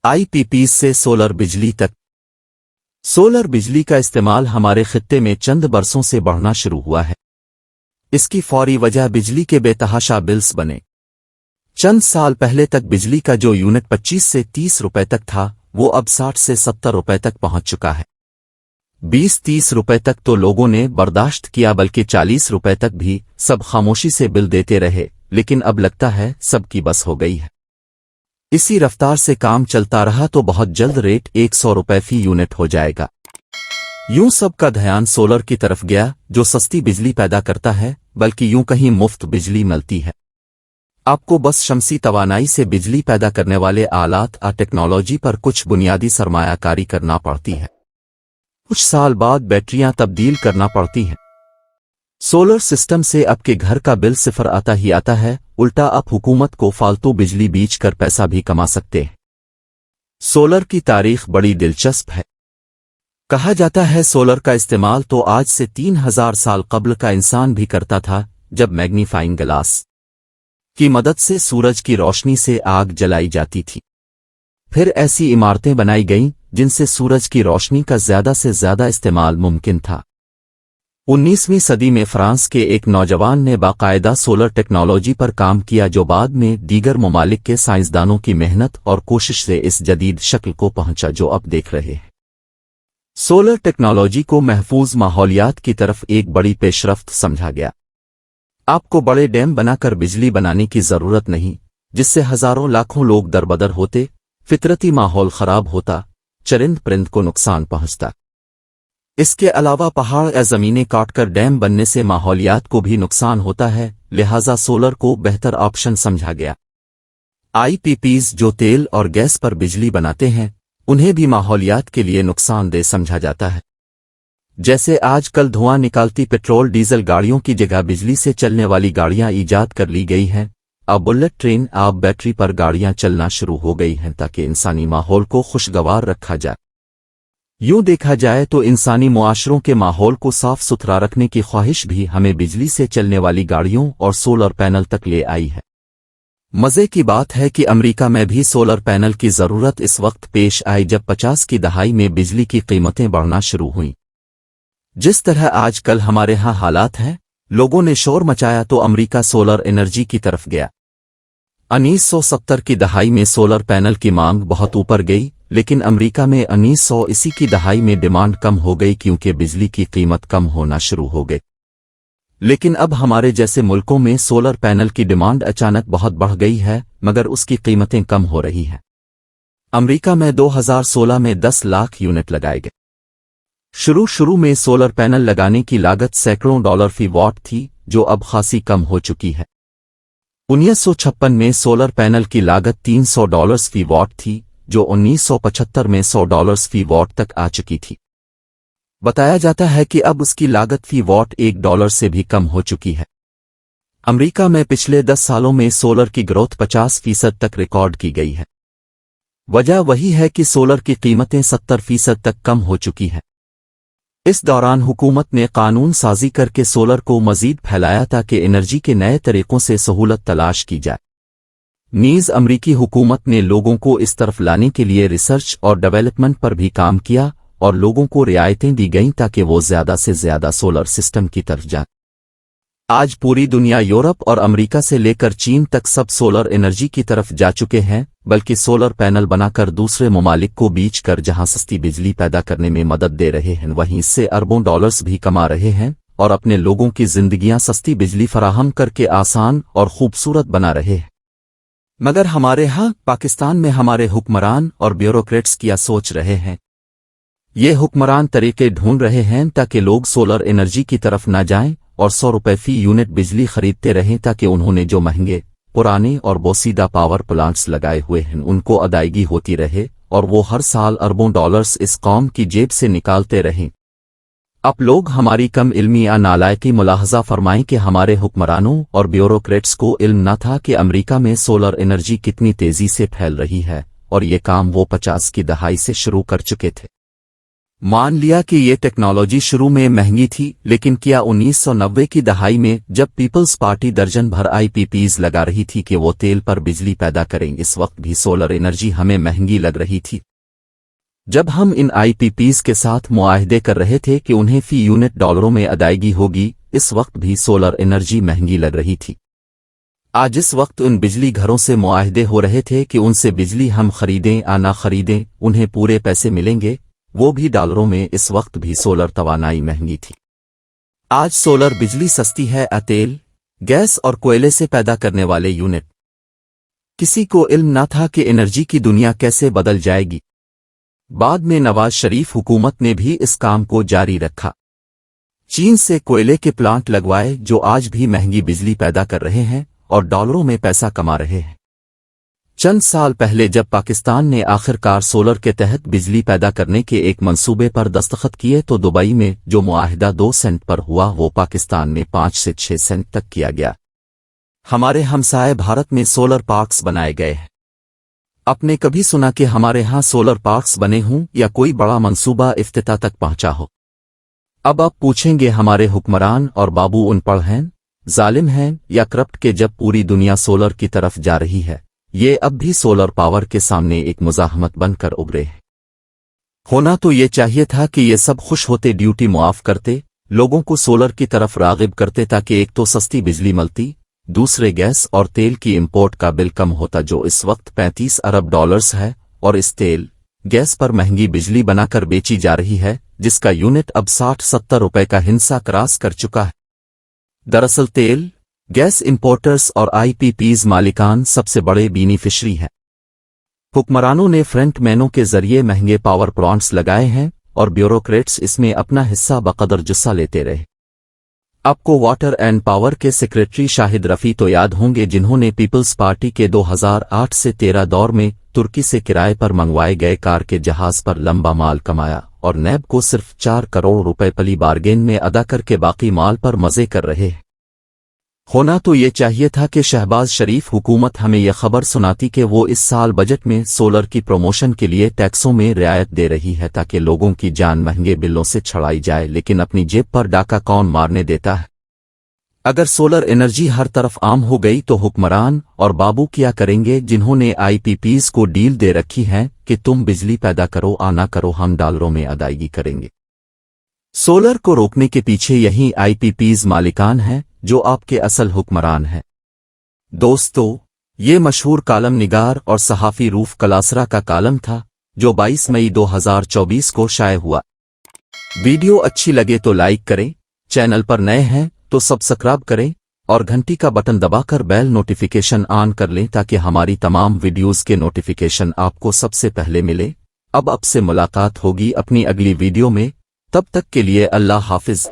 IPPs से solar बिजली तक। सोलर बिजली का इस्तेमाल हमारे खित्ते में चंद बरसों से बढ़ना शुरू हुआ है। इसकी फौरी वजह बिजली के बेतहाशा बिल्स बने। चंद साल पहले तक बिजली का जो यूनिट 25 से 30 रुपए तक था, वो अब 60 से 70 रुपए तक पहुंच चुका है। 20-30 रुपए तक तो लोगों ने बर्दाश्त किया, बल्कि 40 रुपए तक भी सब खामोशी से बिल देते रहे, लेकिन अब लगता है सबकी बस हो गई है। इसी रफ्तार से काम चलता रहा तो बहुत जल्द रेट 100 रुपए फी यूनिट हो जाएगा। यूं सबका ध्यान सोलर की तरफ गया, जो सस्ती बिजली पैदा करता है, बल्कि यूं कहीं मुफ्त बिजली मिलती है। आपको बस शमसी तवानाई से बिजली पैदा करने वाले आलात और टेक्नोलॉजी पर कुछ बुनियादी सरमायाकारी करना पड़ती है। कुछ साल बाद बैटरियां तब्दील करना पड़ती हैं। सोलर सिस्टम से आपके घर का बिल सिफर आता ही आता है, उल्टा आप हुकूमत को फालतू बिजली बेच कर पैसा भी कमा सकते हैं। सोलर की तारीख बड़ी दिलचस्प है। कहा जाता है सोलर का इस्तेमाल तो आज से 3000 साल कब्ल का इंसान भी करता था, जब मैग्नीफाइंग ग्लास की मदद से सूरज की रोशनी से आग जलाई जाती थी। फिर ऐसी इमारतें बनाई गईं जिनसे सूरज की रोशनी का ज्यादा से ज्यादा इस्तेमाल मुमकिन था। 19वीं सदी में फ्रांस के एक नौजवान ने बाकायदा सोलर टेक्नोलॉजी पर काम किया, जो बाद में दीगर ममालिक के साइंसदानों की मेहनत और कोशिश से इस जदीद शक्ल को पहुंचा जो अब देख रहे हैं। सोलर टेक्नोलॉजी को महफूज माहौलियात की तरफ एक बड़ी पेशरफ्त समझा गया। आपको बड़े डैम बनाकर बिजली बनाने की जरूरत नहीं, जिससे हजारों लाखों लोग दरबदर होते, फितरती माहौल खराब होता, चरिंद परिंद को नुकसान पहुंचता। इसके अलावा पहाड़ या जमीनें काटकर डैम बनने से माहौलियात को भी नुकसान होता है, लिहाजा सोलर को बेहतर ऑप्शन समझा गया। IPPs जो तेल और गैस पर बिजली बनाते हैं, उन्हें भी माहौलियात के लिए नुकसानदेह समझा जाता है। जैसे आजकल धुआं निकालती पेट्रोल डीजल गाड़ियों की जगह बिजली से चलने वाली गाड़ियां ईजाद कर ली गई हैं। अब बुलेट ट्रेन, अब बैटरी पर गाड़ियां चलना शुरू हो गई हैं, ताकि इंसानी माहौल को खुशगवार रखा जाए। यूं देखा जाए तो इंसानी मुआशरों के माहौल को साफ सुथरा रखने की ख्वाहिश भी हमें बिजली से चलने वाली गाड़ियों और सोलर पैनल तक ले आई है। मजे की बात है कि अमेरिका में भी सोलर पैनल की जरूरत इस वक्त पेश आई जब 50 की दहाई में बिजली की कीमतें बढ़ना शुरू हुईं। जिस तरह आजकल हमारे यहाँ हालात हैं, लोगों ने शोर मचाया तो अमेरिका सोलर एनर्जी की तरफ गया। 1970 की दहाई में सोलर पैनल की मांग बहुत ऊपर गई, लेकिन अमेरिका में 1980 की दहाई में डिमांड कम हो गई, क्योंकि बिजली की कीमत कम होना शुरू हो गई। लेकिन अब हमारे जैसे मुल्कों में सोलर पैनल की डिमांड अचानक बहुत बढ़ गई है, मगर उसकी कीमतें कम हो रही हैं। अमेरिका में 2016 में 10 लाख यूनिट लगाए गए। शुरू में सोलर पैनल लगाने की लागत सैकड़ों डॉलर फी वॉट थी, जो अब खासी कम हो चुकी है। 1956 में सोलर पैनल की लागत $300 फी वॉट थी, जो 1975 में $100 फी वॉट तक आ चुकी थी। बताया जाता है कि अब उसकी लागत फी वॉट $1 से भी कम हो चुकी है। अमेरिका में पिछले 10 सालों में सोलर की ग्रोथ 50% तक रिकॉर्ड की गई है। वजह वही है कि सोलर की कीमतें 70% तक कम हो चुकी हैं। इस दौरान हुकूमत ने कानून साजी करके सोलर को मजीद फैलाया ताकि एनर्जी के नए तरीकों से सहूलत तलाश की जाए। नीज़ अमरीकी हुकूमत ने लोगों को इस तरफ लाने के लिए रिसर्च और डेवलपमेंट पर भी काम किया और लोगों को रियायतें दी गईं ताकि वो ज्यादा से ज्यादा सोलर सिस्टम की तरफ जाए। आज पूरी दुनिया यूरोप और अमेरिका से लेकर चीन तक सब सोलर एनर्जी की तरफ जा चुके हैं, बल्कि सोलर पैनल बनाकर दूसरे ममालिक को बेच कर जहां सस्ती बिजली पैदा करने में मदद दे रहे हैं, वहीं इससे अरबों डॉलर्स भी कमा रहे हैं और अपने लोगों की जिंदगियां सस्ती बिजली फराहम करके आसान और खूबसूरत बना रहे हैं। मगर हमारे यहाँ पाकिस्तान में हमारे हुक्मरान और ब्यूरोक्रेट्स क्या सोच रहे हैं? ये हुक्मरान तरीके ढूंढ रहे हैं ताकि लोग सोलर एनर्जी की तरफ न जाएं और 100 रुपए फी यूनिट बिजली खरीदते रहें, ताकि उन्होंने जो महंगे पुराने और बोसीदा पावर प्लांट्स लगाए हुए हैं उनको अदायगी होती रहे और वो हर साल अरबों डॉलर्स इस कौम की जेब से निकालते रहें। आप लोग हमारी कम इल्मी या नालायकी मुलाहजा फरमाएं कि हमारे हुक्मरानों और ब्यूरोक्रेट्स को इल्म न था कि अमेरिका में सोलर एनर्जी कितनी तेजी से फैल रही है, और ये काम वो 50 की दहाई से शुरू कर चुके थे। मान लिया कि ये टेक्नोलॉजी शुरू में महंगी थी, लेकिन क्या 1990 की दहाई में जब पीपल्स पार्टी दर्जन भर आईपीपीज लगा रही थी कि वो तेल पर बिजली पैदा करें, इस वक्त भी सोलर एनर्जी हमें महंगी लग रही थी। जब हम इन आईपीपीज के साथ मुआहदे कर रहे थे कि उन्हें फी यूनिट डॉलरों में अदायगी होगी, इस वक्त भी सोलर एनर्जी महंगी लग रही थी। आज इस वक्त उन बिजली घरों से मुआहदे हो रहे थे कि उनसे बिजली हम खरीदें या ना खरीदें, उन्हें पूरे पैसे मिलेंगे, वो भी डॉलरों में। इस वक्त भी सोलर तवानाई महंगी थी। आज सोलर बिजली सस्ती है। तेल, गैस और कोयले से पैदा करने वाले यूनिट। किसी को इल्म न था कि एनर्जी की दुनिया कैसे बदल जाएगी। बाद में नवाज शरीफ हुकूमत ने भी इस काम को जारी रखा। चीन से कोयले के प्लांट लगवाए जो आज भी महंगी बिजली पैदा कर रहे हैं और डॉलरों में पैसा कमा रहे हैं। चंद साल पहले जब पाकिस्तान ने आखिरकार सोलर के तहत बिजली पैदा करने के एक मंसूबे पर दस्तखत किए तो दुबई में जो मुआहिदा 2 सेंट पर हुआ वो पाकिस्तान में 5 से 6 सेंट तक किया गया। हमारे हमसाए भारत में सोलर पार्क्स बनाए गए हैं। आपने कभी सुना कि हमारे यहाँ सोलर पार्क्स बने हों या कोई बड़ा मंसूबा इफ्तिताह तक पहुंचा हो? अब आप पूछेंगे हमारे हुक्मरान और बाबू अनपढ़ हैं, जालिम हैं या करप्ट के, जब पूरी दुनिया सोलर की तरफ जा रही है, ये अब भी सोलर पावर के सामने एक मुजाहमत बनकर उभरे हैं। होना तो ये चाहिए था कि ये सब खुश होते, ड्यूटी मुआफ करते, लोगों को सोलर की तरफ रागिब करते, ताकि एक तो सस्ती बिजली मिलती, दूसरे गैस और तेल की इंपोर्ट का बिल कम होता जो इस वक्त 35 अरब डॉलर्स है, और इस तेल गैस पर महंगी बिजली बनाकर बेची जा रही है जिसका यूनिट अब 60-70 रुपए का हिस्सा क्रॉस कर चुका है। दरअसल तेल गैस इंपोर्टर्स और आईपीपीज मालिकान सबसे बड़े बेनिफिशरी हैं। हुक्मरानों ने फ्रंट मैनों के जरिए महंगे पावर प्लांट्स लगाए हैं और ब्यूरोक्रेट्स इसमें अपना हिस्सा बकदर जुस्सा लेते रहे। आपको वाटर एंड पावर के सेक्रेटरी शाहिद रफी तो याद होंगे, जिन्होंने पीपल्स पार्टी के 2008 से 13 दौर में तुर्की से किराए पर मंगवाए गए कार के जहाज पर लंबा माल कमाया और नैब को सिर्फ 4 करोड़ रुपए पली बारगेन में अदा करके बाकी माल पर मजे कर रहे हैं। होना तो ये चाहिए था कि शहबाज शरीफ हुकूमत हमें यह खबर सुनाती कि वो इस साल बजट में सोलर की प्रमोशन के लिए टैक्सों में रियायत दे रही है ताकि लोगों की जान महंगे बिलों से छड़ाई जाए, लेकिन अपनी जेब पर डाका कौन मारने देता है। अगर सोलर एनर्जी हर तरफ आम हो गई तो हुक्मरान और बाबू क्या करेंगे, जिन्होंने आईपीपीज को डील दे रखी है कि तुम बिजली पैदा करो आना करो, हम डॉलरों में अदायगी करेंगे। सोलर को रोकने के पीछे यही आईपीपीज मालिकान हैं जो आपके असल हुक्मरान हैं। दोस्तों, ये मशहूर कालम निगार और सहाफ़ी रूफ कलासरा का कालम था जो 22 मई 2024 को शाये हुआ। वीडियो अच्छी लगे तो लाइक करें, चैनल पर नए हैं तो सब्सक्राइब करें और घंटी का बटन दबाकर बेल नोटिफिकेशन ऑन कर लें ताकि हमारी तमाम वीडियोस के नोटिफिकेशन आपको सबसे पहले मिले। अब आपसे मुलाकात होगी अपनी अगली वीडियो में, तब तक के लिए अल्लाह हाफिज।